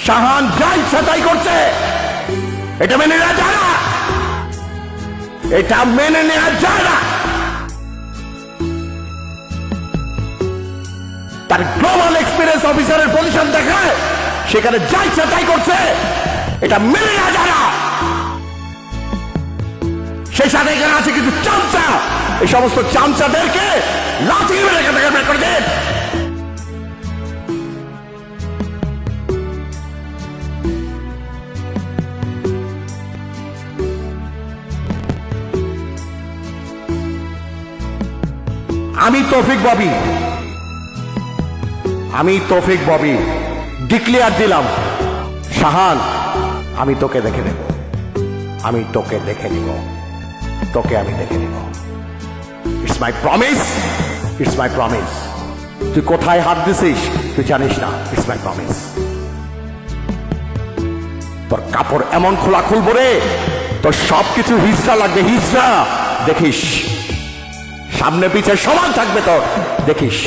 শাহান যা ইচ্ছা তাই করছে, এটা মেনে নেওয়া যায় না, এটা মেনে নেওয়া যায় না। তার গ্লোবাল এক্সপিরিয়েন্স অফিসারের পজিশন দেখায় সেখানে যা ইচ্ছা তাই করছে, এটা মেনে নেওয়া যায় না। সেই সাথে এখানে আছে কিছু চামচা, এই সমস্ত চামচাদেরকে লাথি মেরে বের করে দেন। আমি তৌফিক ববি ডিক্লেয়ার দিলাম, শাহান আমি তোকে দেখে নেব, আমি তোকে দেখে নিব, তোকে আমি দেখে নিব। It's my promise, it's my promise. তুই কোথায় হাত দিছিস তুই জানিস না, ইটস মাই প্রমিস। তোর কাপড় এমন খোলা খুলবো রে, তোর সবকিছু হিজড়া লাগবে, হিজড়া। দেখিস সামনে পিছে সমান থাকবে তোর, দেখিস।